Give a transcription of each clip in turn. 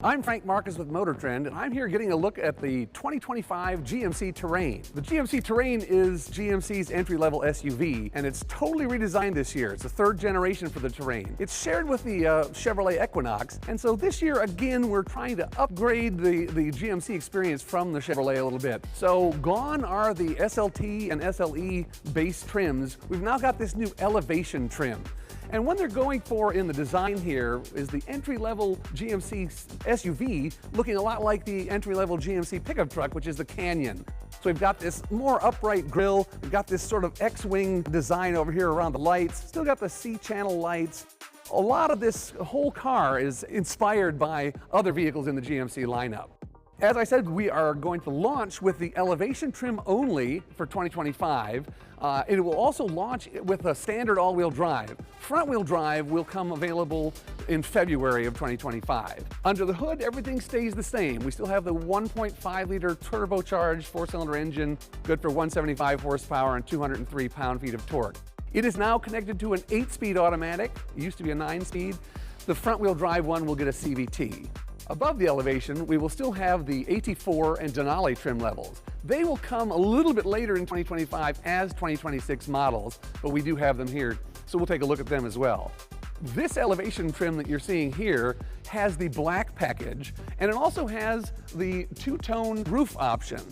I'm Frank Marcus with Motor Trend, and I'm here getting a look at the 2025 GMC Terrain. The GMC Terrain is GMC's entry-level SUV, and it's totally redesigned this year. It's the third generation for the Terrain. It's shared with the Chevrolet Equinox, and so this year, again, we're trying to upgrade the GMC experience from the Chevrolet a little bit. So gone are the SLT and SLE base trims. We've now got this new elevation trim. And what they're going for in the design here is the entry-level GMC SUV looking a lot like the entry-level GMC pickup truck, which is the Canyon. So we've got this more upright grille, we've got this sort of X-wing design over here around the lights, still got the C-channel lights. A lot of this whole car is inspired by other vehicles in the GMC lineup. As I said, we are going to launch with the elevation trim only for 2025. It will also launch with a standard all-wheel drive. Front-wheel drive will come available in February of 2025. Under the hood, everything stays the same. We still have the 1.5-liter turbocharged four-cylinder engine, good for 175 horsepower and 203 pound-feet of torque. It is now connected to an 8-speed automatic. It used to be a 9-speed. The front-wheel drive one will get a CVT. Above the elevation, we will still have the AT4 and Denali trim levels. They will come a little bit later in 2025 as 2026 models, but we do have them here, so we'll take a look at them as well. This elevation trim that you're seeing here has the black package, and it also has the two-tone roof option.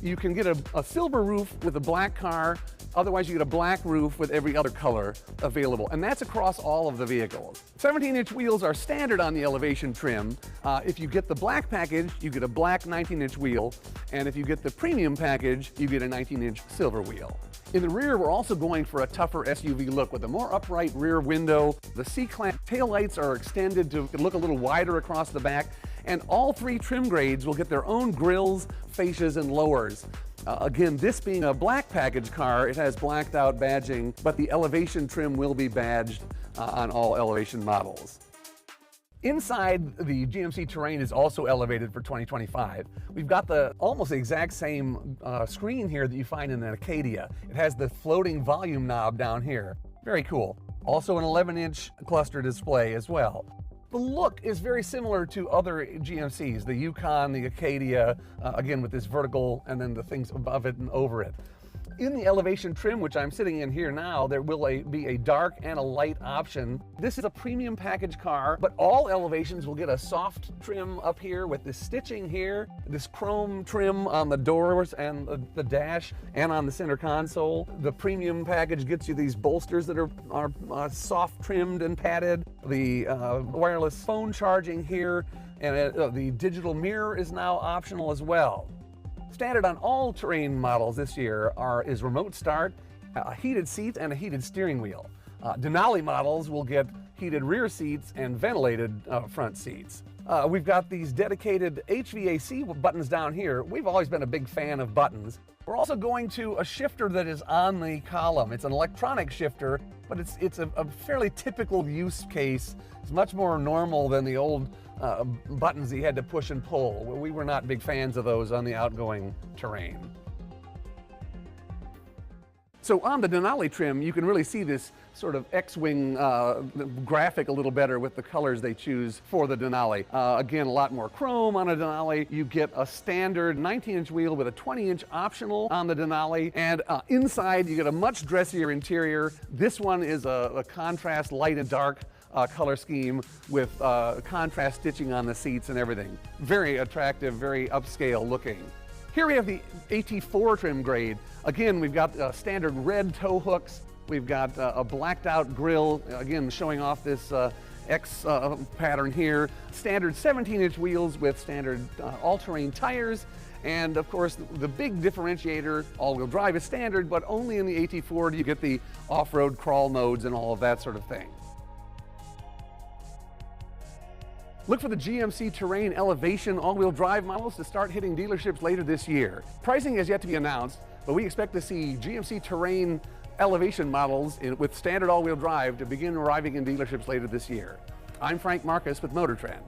You can get a silver roof with a black car. Otherwise, you get a black roof with every other color available, and that's across all of the vehicles. 17-inch wheels are standard on the elevation trim. If you get the black package, you get a black 19-inch wheel, and if you get the premium package, you get a 19-inch silver wheel. In the rear, we're also going for a tougher SUV look with a more upright rear window. The C-clamp taillights are extended to look a little wider across the back, and all three trim grades will get their own grills, fascias, and lowers. Again, this being a black package car, it has blacked out badging, but the elevation trim will be badged on all elevation models. Inside, the GMC Terrain is also elevated for 2025. We've got the almost exact same screen here that you find in an Acadia. It has the floating volume knob down here. Very cool. Also an 11-inch cluster display as well. The look is very similar to other GMCs, the Yukon, the Acadia, again with this vertical and then the things above it and over it. In the elevation trim, which I'm sitting in here now, there will be a dark and a light option. This is a premium package car, but all elevations will get a soft trim up here with this stitching here, this chrome trim on the doors and the dash and on the center console. The premium package gets you these bolsters that are soft trimmed and padded. The wireless phone charging here, and the digital mirror is now optional as well. Standard on all Terrain models this year is remote start, heated seats, and a heated steering wheel. Denali models will get heated rear seats and ventilated front seats. We've got these dedicated HVAC buttons down here. We've always been a big fan of buttons. We're also going to a shifter that is on the column. It's an electronic shifter, but it's a fairly typical use case. It's much more normal than the old buttons that you had to push and pull. We were not big fans of those on the outgoing Terrain. So on the Denali trim, you can really see this sort of X-wing graphic a little better with the colors they choose for the Denali. Again, a lot more chrome on a Denali. You get a standard 19-inch wheel with a 20-inch optional on the Denali, and inside you get a much dressier interior. This one is a contrast light and dark color scheme with contrast stitching on the seats and everything. Very attractive, very upscale looking. Here we have the AT4 trim grade. Again, we've got standard red tow hooks. We've got a blacked out grille, again showing off this X pattern here. Standard 17-inch wheels with standard all-terrain tires. And of course, the big differentiator, all-wheel drive is standard, but only in the AT4 do you get the off-road crawl modes and all of that sort of thing. Look for the GMC Terrain elevation all-wheel drive models to start hitting dealerships later this year. Pricing has yet to be announced, but we expect to see GMC Terrain elevation models with standard all-wheel drive to begin arriving in dealerships later this year. I'm Frank Marcus with Motor Trend.